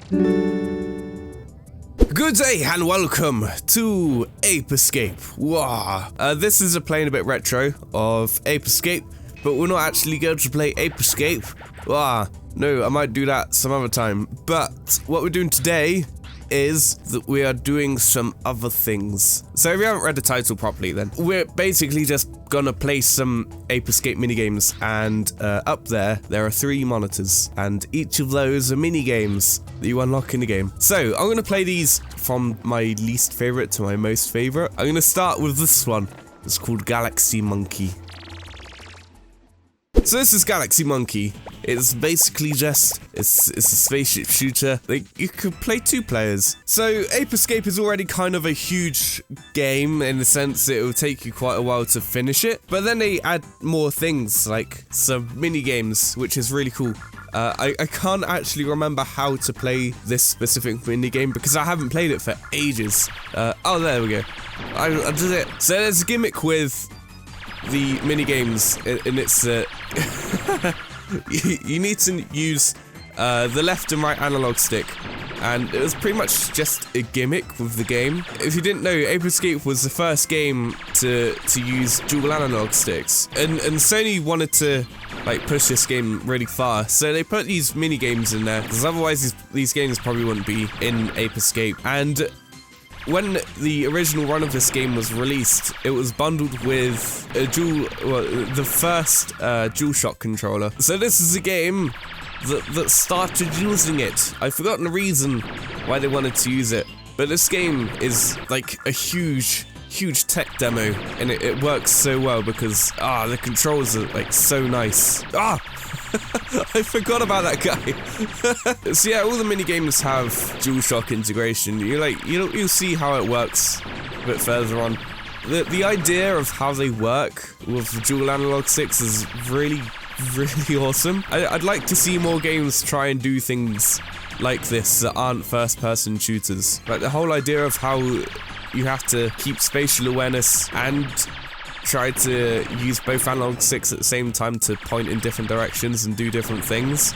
Good day and welcome to Ape Escape. Wow. This is a playing a bit retro of Ape Escape, but we're not actually going to play Ape Escape. Wow. No, I might do that some other time. But what we're doing today is that we are doing some other things. So if you haven't read the title properly, then we're basically just gonna play some Ape Escape minigames, and up there are 3 monitors, and each of those are minigames that you unlock in the game. So I'm gonna play these from my least favorite to my most favorite. I'm gonna start with this one. It's called Galaxy Monkey. So this is Galaxy Monkey. It's basically just, it's a spaceship shooter. You could play 2 players. So Ape Escape is already kind of a huge game in the sense that it will take you quite a while to finish it. But then they add more things like some mini games, which is really cool. I can't actually remember how to play this specific mini game because I haven't played it for ages. Oh, there we go. I did it. So there's a gimmick with the mini games, and it's you need to use the left and right analog stick, and it was pretty much just a gimmick with the game. If you didn't know, Ape Escape was the first game to use dual analog sticks, and Sony wanted to like push this game really far, so they put these mini games in there because otherwise these games probably wouldn't be in Ape Escape. And when the original run of this game was released, it was bundled with a the first DualShock controller. So this is a game that started using it. I've forgotten the reason why they wanted to use it, but this game is like a huge tech demo, and it works so well because the controls are like so nice. I forgot about that guy. So yeah, all the mini games have DualShock integration. You'll see how it works a bit further on. The idea of how they work with dual analog sticks is really awesome. I'd like to see more games try and do things like this that aren't first-person shooters. Like the whole idea of how you have to keep spatial awareness and try to use both analog sticks at the same time to point in different directions and do different things.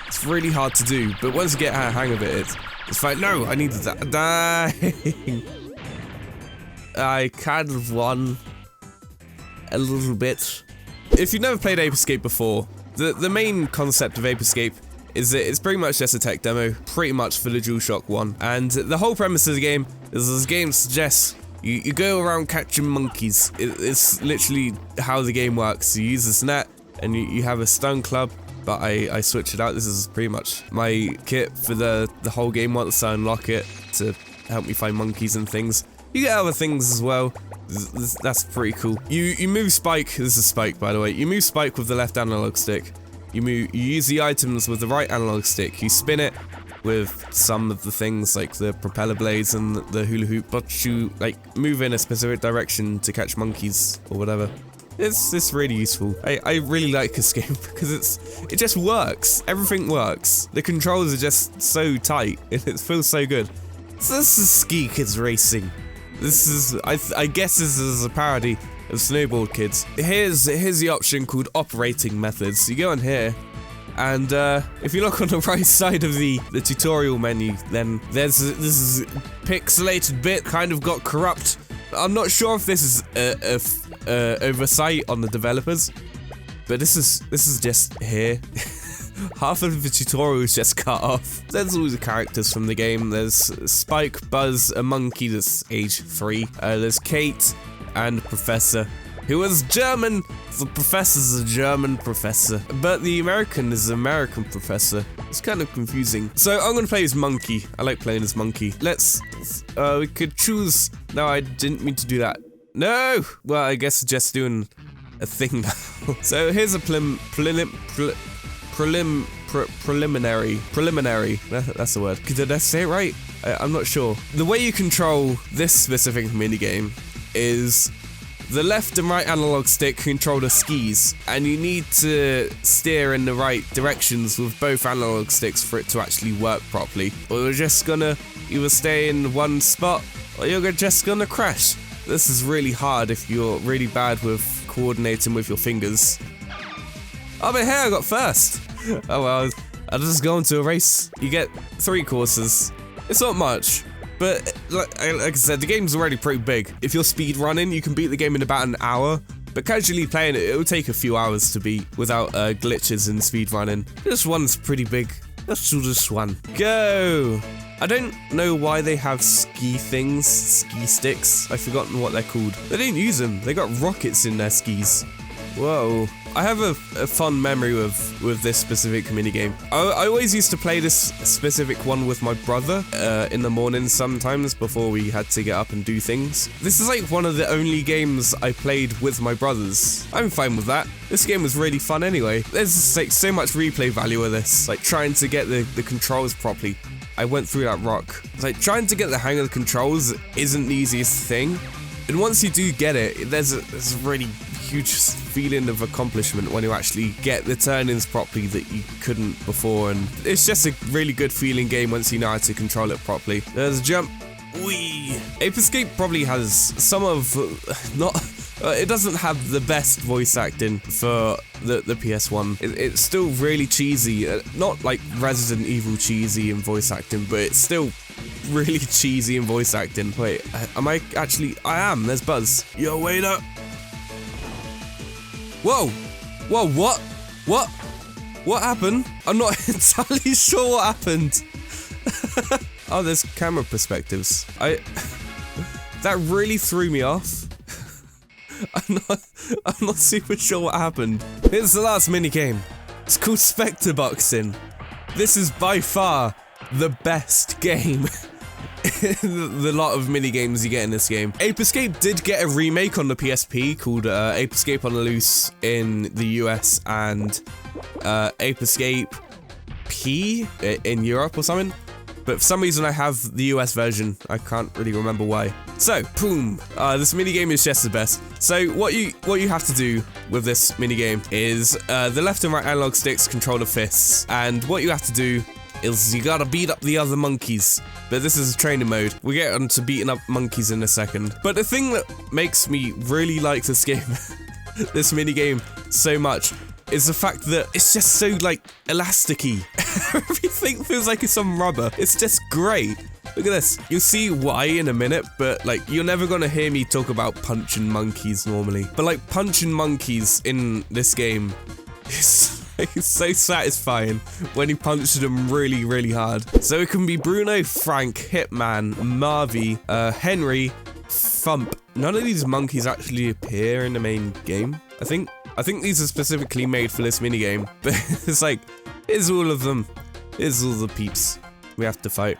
It's really hard to do, but once you get a hang of it, it's like, no, I needed that. Dang. I kind of won a little bit. If you've never played Ape Escape before, the main concept of Ape Escape is that it's pretty much just a tech demo, pretty much for the DualShock 1. And the whole premise of the game is this game suggests you go around catching monkeys. It's literally how the game works. You use this net, and you have a stone club, but I switch it out. This is pretty much my kit for the whole game once I unlock it to help me find monkeys and things. You get other things as well. That's pretty cool. You move Spike. This is Spike, by the way. You move Spike with the left analog stick. You use the items with the right analog stick. You spin it with some of the things like the propeller blades and the hula hoop, but you like move in a specific direction to catch monkeys or whatever. It's really useful. I really like this game because it just works. Everything works. The controls are just so tight and it feels so good. So this is Skeek is racing. This is I guess this is a parody of Snowboard Kids. Here's the option called operating methods. You go in here, and if you look on the right side of the tutorial menu, then this is pixelated bit kind of got corrupt. I'm not sure if this is a oversight on the developers, but this is just here. Half of the tutorial is just cut off. There's all the characters from the game. There's Spike, Buzz, a monkey that's age 3. There's Kate and Professor, who is German. The professor's a German professor, but the American is an American professor. It's kind of confusing. So I'm gonna play as Monkey. I like playing as Monkey. We could choose. No, I didn't mean to do that. No! Well, I guess just doing a thing now. So here's a preliminary. That's the word. Did I say it right? I'm not sure. The way you control this specific minigame is the left and right analog stick control the skis, and you need to steer in the right directions with both analog sticks for it to actually work properly. Or you're just gonna either stay in one spot, or you're just gonna crash. This is really hard if you're really bad with coordinating with your fingers. Oh, but hey, I got first. Oh well, I'll just go into a race. You get 3 courses. It's not much, but like I said, the game's already pretty big. If you're speed running, you can beat the game in about an hour. But casually playing it, it'll take a few hours to beat without glitches and speed running. This one's pretty big. Let's do this one. Go! I don't know why they have ski things, ski sticks. I've forgotten what they're called. They didn't use them. They got rockets in their skis. Whoa. I have a fun memory with this specific minigame. I always used to play this specific one with my brother in the mornings sometimes before we had to get up and do things. This is like one of the only games I played with my brothers. I'm fine with that. This game was really fun anyway. There's like so much replay value with this, like trying to get the controls properly. I went through that rock. It's like trying to get the hang of the controls isn't the easiest thing. And once you do get it, there's a really huge feeling of accomplishment when you actually get the turn-ins properly that you couldn't before, and it's just a really good feeling game once you know how to control it properly. There's a jump. Whee! Ape Escape probably has some of, it doesn't have the best voice acting for the PS1. It's still really cheesy, not like Resident Evil cheesy in voice acting, but it's still really cheesy in voice acting. Wait, am I actually? I am. There's Buzz. Yo, wait up. Whoa! Whoa, what? What? What happened? I'm not entirely sure what happened. Oh, there's camera perspectives. That really threw me off. I'm not super sure what happened. Here's the last minigame. It's called Spectre Boxing. This is by far the best game. The lot of mini games you get in this game. Ape Escape did get a remake on the PSP called Ape Escape on the Loose in the US and Ape Escape P in Europe or something. But for some reason I have the US version. I can't really remember why. So, boom. This minigame is just the best. So what you have to do with this minigame is the left and right analog sticks control the fists. And what you have to do is you gotta beat up the other monkeys. But this is a training mode. We'll get on to beating up monkeys in a second. But the thing that makes me really like this game, this minigame, so much, is the fact that it's just so, like, elasticy. Everything feels like it's on rubber. It's just great. Look at this. You'll see why in a minute, but, like, you're never gonna hear me talk about punching monkeys normally. But, like, punching monkeys in this game is it's so satisfying when he punches them really, really hard. So it can be Bruno, Frank, Hitman, Marvy, Henry, Thump. None of these monkeys actually appear in the main game, I think. I think these are specifically made for this minigame, but it's like, here's all of them. Here's all the peeps we have to fight.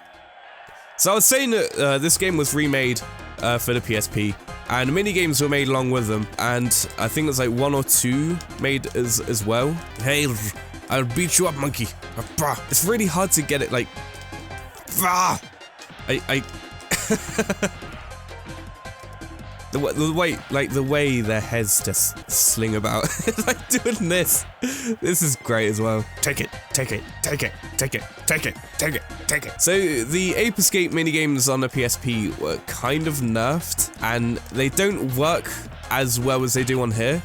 So I was saying that this game was remade for the PSP, and minigames were made along with them, and I think there's like 1 or 2 made as well. Hey, I'll beat you up, monkey. It's really hard to get it like. The way their heads just sling about, like doing this. This is great as well. Take it, take it, take it, take it, take it, take it, take it. So the Ape Escape minigames on the PSP were kind of nerfed, and they don't work as well as they do on here.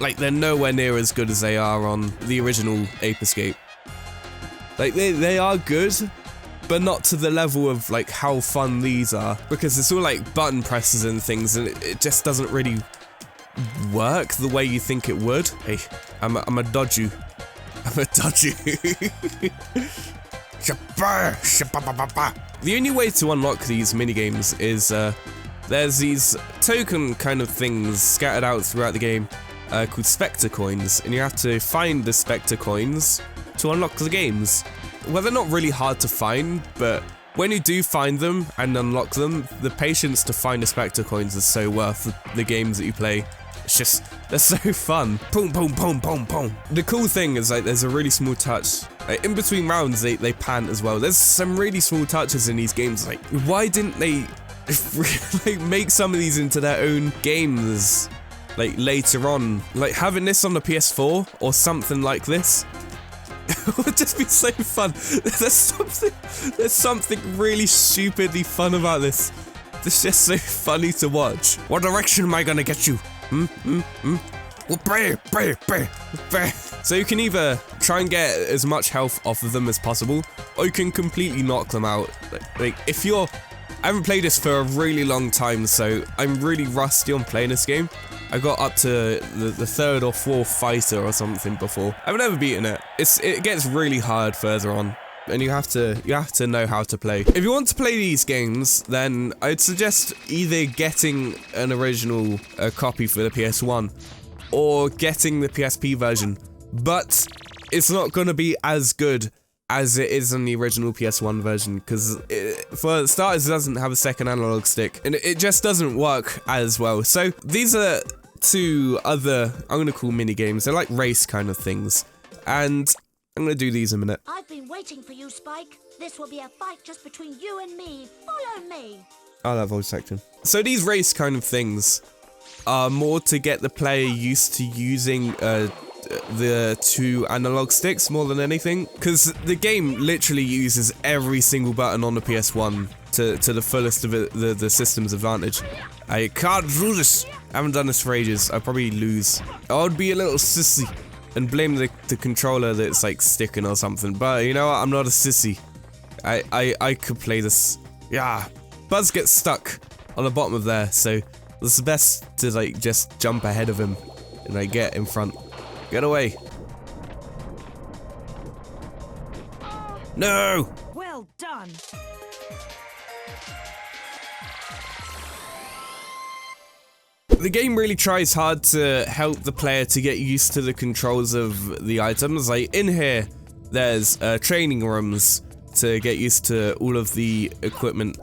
Like, they're nowhere near as good as they are on the original Ape Escape. Like, they are good, but not to the level of, like, how fun these are. Because it's all, like, button presses and things, and it just doesn't really work the way you think it would. Hey, I'm a dodge you. I'm a dodge you. The only way to unlock these minigames is, there's these token kind of things scattered out throughout the game, called Spectre Coins, and you have to find the Spectre Coins to unlock the games. Well, they're not really hard to find, but when you do find them and unlock them, the patience to find the Spectre Coins is so worth the games that you play. It's just, they're so fun. Boom, boom, boom, boom, boom. The cool thing is, like, there's a really small touch. Like, in between rounds, they pant as well. There's some really small touches in these games. Like, why didn't they like, make some of these into their own games, like, later on? Like, having this on the PS4 or something like this, it would just be so fun. There's something really stupidly fun about this. It's just so funny to watch. What direction am I gonna get you? So you can either try and get as much health off of them as possible, or you can completely knock them out. Like, if you're... I haven't played this for a really long time, so I'm really rusty on playing this game. I got up to the third or fourth fighter or something before. I've never beaten it. It gets really hard further on, and you have to know how to play. If you want to play these games, then I'd suggest either getting an original copy for the PS1 or getting the PSP version. But it's not going to be as good as it is in the original PS1 version, because for starters, it doesn't have a second analog stick, and it just doesn't work as well. So these are two other, I'm going to call mini games. They're like race kind of things, and I'm going to do these in a minute. I've been waiting for you, Spike. This will be a fight just between you and me. Follow me. I love voice acting. So these race kind of things are more to get the player used to using the two analog sticks more than anything, because the game literally uses every single button on the PS1 to the fullest of the system's advantage. I can't do this. I haven't done this for ages. I'd probably lose. I would be a little sissy and blame the controller that's like sticking or something, but you know what, I'm not a sissy. I could play this. Yeah, Buzz gets stuck on the bottom of there, so it's best to like just jump ahead of him and like get in front. Get away. No! Well done. The game really tries hard to help the player to get used to the controls of the items. Like in here, there's training rooms to get used to all of the equipment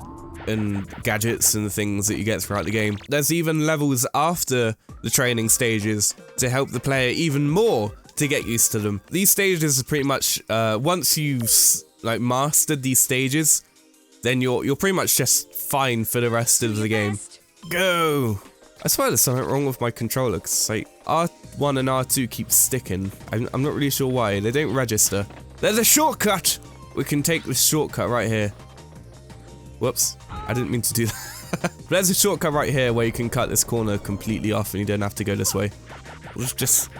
and gadgets and the things that you get throughout the game. There's even levels after the training stages to help the player even more to get used to them. These stages are pretty much, once you've like mastered these stages, then you're pretty much just fine for the rest of the game. Go! I swear there's something wrong with my controller, because like R1 and R2 keep sticking. I'm not really sure why. They don't register. There's a shortcut! We can take this shortcut right here. Whoops. I didn't mean to do that. But there's a shortcut right here where you can cut this corner completely off and you don't have to go this way. Just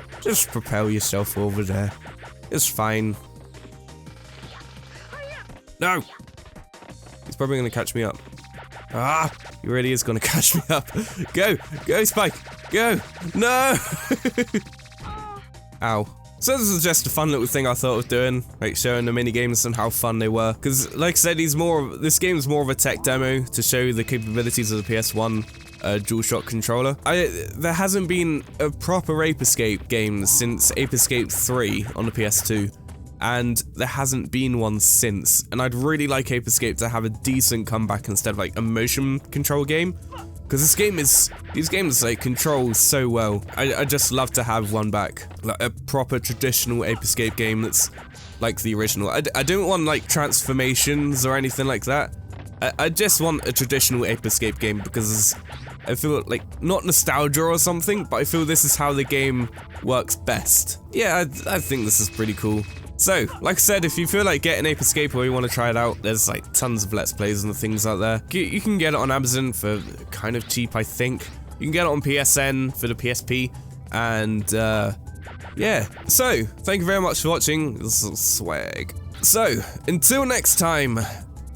propel yourself over there. It's fine. No! He's probably gonna catch me up. Ah! He really is gonna catch me up. Go! Go, Spike! Go! No! Ow. So this is just a fun little thing I thought of doing, like showing the mini games and how fun they were. Because, like I said, this game's more of a tech demo to show the capabilities of the PS1 DualShock controller. There hasn't been a proper Ape Escape game since Ape Escape 3 on the PS2, and there hasn't been one since. And I'd really like Ape Escape to have a decent comeback instead of like a motion control game. Because these games like control so well. I just love to have one back, like a proper traditional Ape Escape game that's like the original. I don't want like transformations or anything like that. I just want a traditional Ape Escape game because I feel like, not nostalgia or something, but I feel this is how the game works best. Yeah, I think this is pretty cool. So, like I said, if you feel like getting Ape Escape or you want to try it out, there's like tons of Let's Plays and things out there. You can get it on Amazon for kind of cheap, I think. You can get it on PSN for the PSP, and yeah. So, thank you very much for watching. This is swag. So, until next time,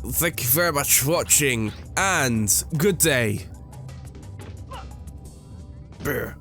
thank you very much for watching, and good day. Brr.